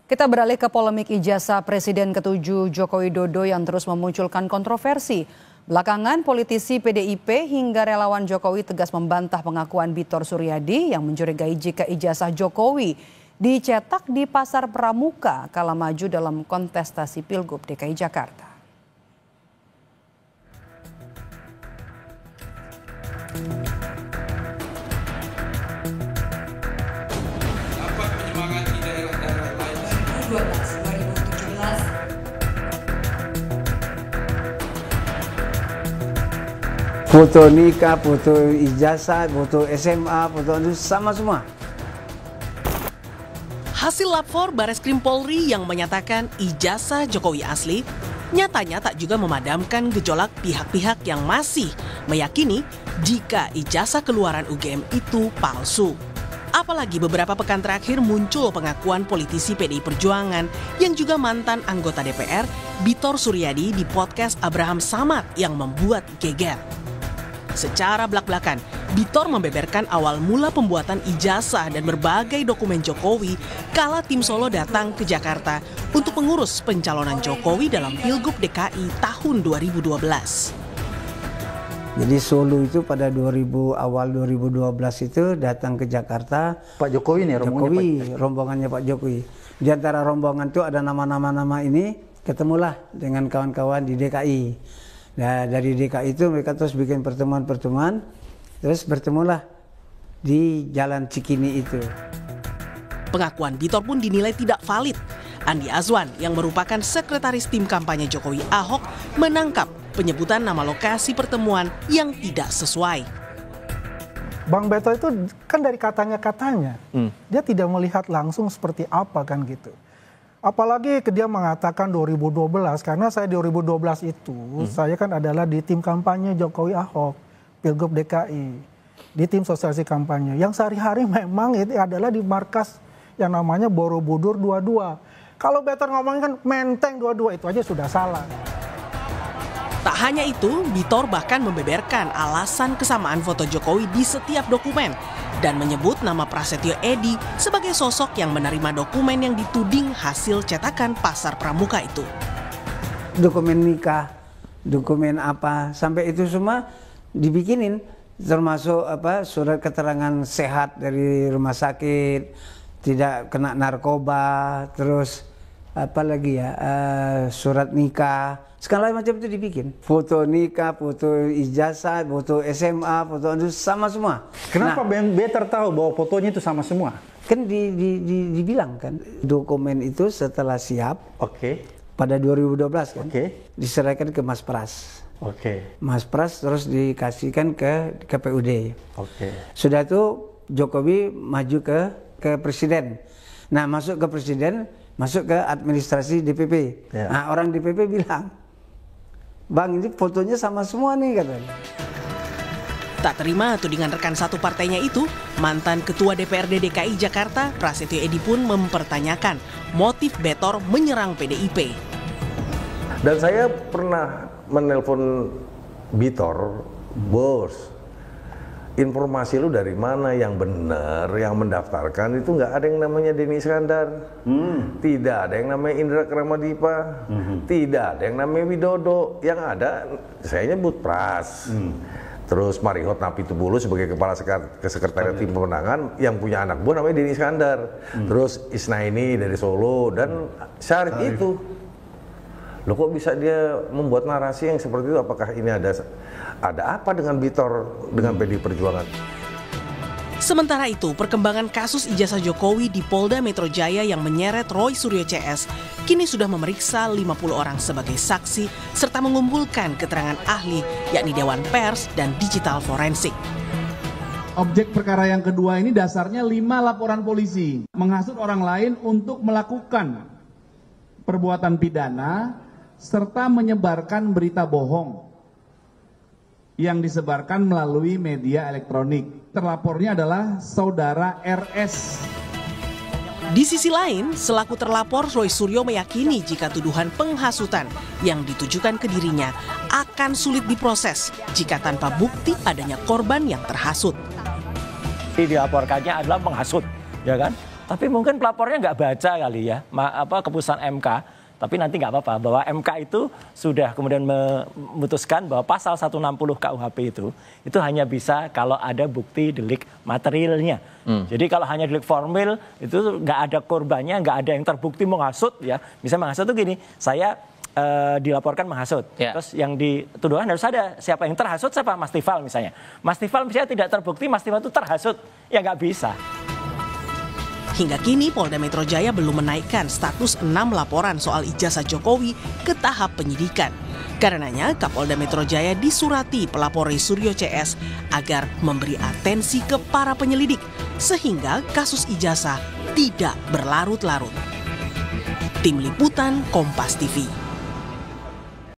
Kita beralih ke polemik ijazah Presiden ke-7 Joko Widodo yang terus memunculkan kontroversi. Belakangan politisi PDIP hingga relawan Jokowi tegas membantah pengakuan Bitor Suryadi yang mencurigai jika ijazah Jokowi dicetak di Pasar Pramuka kala maju dalam kontestasi Pilgub DKI Jakarta. Foto nikah, foto ijazah, foto SMA, foto itu sama semua. Hasil lapor Bareskrim Polri yang menyatakan ijazah Jokowi asli nyatanya tak juga memadamkan gejolak pihak-pihak yang masih meyakini jika ijazah keluaran UGM itu palsu. Apalagi beberapa pekan terakhir muncul pengakuan politisi PDI Perjuangan yang juga mantan anggota DPR, Bitor Suryadi di podcast Abraham Samad yang membuat geger. Secara belak-belakan, Bitor membeberkan awal mula pembuatan ijazah dan berbagai dokumen Jokowi kala tim Solo datang ke Jakarta untuk mengurus pencalonan Jokowi dalam Pilgub DKI tahun 2012. Jadi Solo itu pada awal 2012 itu datang ke Jakarta. Pak Jokowi nih, rombongannya Pak Jokowi. Di antara rombongan itu ada nama-nama ini, ketemulah dengan kawan-kawan di DKI. Nah, dari DKI itu mereka terus bikin pertemuan-pertemuan, terus bertemulah di Jalan Cikini itu. Pengakuan Bitor pun dinilai tidak valid. Andi Azwan yang merupakan sekretaris tim kampanye Jokowi Ahok menangkap penyebutan nama lokasi pertemuan yang tidak sesuai. Bang Beto itu kan dari katanya, dia tidak melihat langsung seperti apa kan gitu. Apalagi dia mengatakan 2012, karena saya 2012 itu, saya kan adalah di tim kampanye Jokowi Ahok, Pilgub DKI, di tim sosialisasi kampanye. Yang sehari-hari memang itu adalah di markas yang namanya Borobudur 22. Kalau Beto ngomongin kan Menteng 22, itu aja sudah salah. Tak hanya itu, Bitor bahkan membeberkan alasan kesamaan foto Jokowi di setiap dokumen dan menyebut nama Prasetyo Edy sebagai sosok yang menerima dokumen yang dituding hasil cetakan Pasar Pramuka itu. Dokumen nikah, dokumen apa, sampai itu semua dibikinin, termasuk surat keterangan sehat dari rumah sakit, tidak kena narkoba, terus surat nikah, segala macam itu dibikin. Foto nikah, foto ijazah, foto SMA, foto itu sama semua. Kenapa Better tahu bahwa fotonya itu sama semua? Kan dibilang kan, dokumen itu setelah siap, pada 2012 kan, diserahkan ke Mas Pras. Mas Pras terus dikasihkan ke KPUD. Sudah itu Jokowi maju ke presiden. Nah, masuk ke presiden, masuk ke administrasi DPP. Nah, orang DPP bilang, Bang, ini fotonya sama semua nih, katanya. Tak terima tudingan rekan satu partainya itu, mantan Ketua DPRD DKI Jakarta, Prasetyo Edy pun mempertanyakan motif Betor menyerang PDIP. Dan saya pernah menelpon Bitor, bos, informasi lu dari mana yang benar, yang mendaftarkan itu nggak ada yang namanya Denny Iskandar, tidak ada yang namanya Indra Kramadipa, tidak ada yang namanya Widodo, yang ada saya nyebut Pras, terus Marihot Napitupulu sebagai kepala sekretariat tim pemenangan yang punya anak buah namanya Denny Iskandar, terus Isnaini dari Solo dan Syarif itu. Loh, kok bisa dia membuat narasi yang seperti itu? Apakah ini ada apa dengan Bitor, dengan PDI Perjuangan? Sementara itu, perkembangan kasus ijazah Jokowi di Polda Metro Jaya yang menyeret Roy Suryo CS kini sudah memeriksa 50 orang sebagai saksi serta mengumpulkan keterangan ahli yakni Dewan Pers dan Digital Forensik. Objek perkara yang kedua ini dasarnya 5 laporan polisi menghasut orang lain untuk melakukan perbuatan pidana serta menyebarkan berita bohong yang disebarkan melalui media elektronik. Terlapornya adalah saudara RS. Di sisi lain, selaku terlapor Roy Suryo meyakini jika tuduhan penghasutan yang ditujukan ke dirinya akan sulit diproses jika tanpa bukti adanya korban yang terhasut. Dilaporkannya adalah menghasut, ya kan? Tapi mungkin pelapornya nggak baca kali ya, keputusan MK. Tapi nanti nggak apa-apa, bahwa MK itu sudah kemudian memutuskan bahwa pasal 160 KUHP itu hanya bisa kalau ada bukti delik materialnya. Jadi kalau hanya delik formil, itu nggak ada korbannya, nggak ada yang terbukti menghasut ya. Misalnya menghasut itu gini, saya dilaporkan menghasut. Terus yang dituduhkan harus ada siapa yang terhasut, siapa Mas Tifal misalnya. Mas Tifal misalnya tidak terbukti, Mas Tifal itu terhasut, ya nggak bisa. Hingga kini Polda Metro Jaya belum menaikkan status 6 laporan soal ijazah Jokowi ke tahap penyidikan. Karenanya Kapolda Metro Jaya disurati pelapor Suryo CS agar memberi atensi ke para penyelidik sehingga kasus ijazah tidak berlarut-larut. Tim Liputan Kompas TV.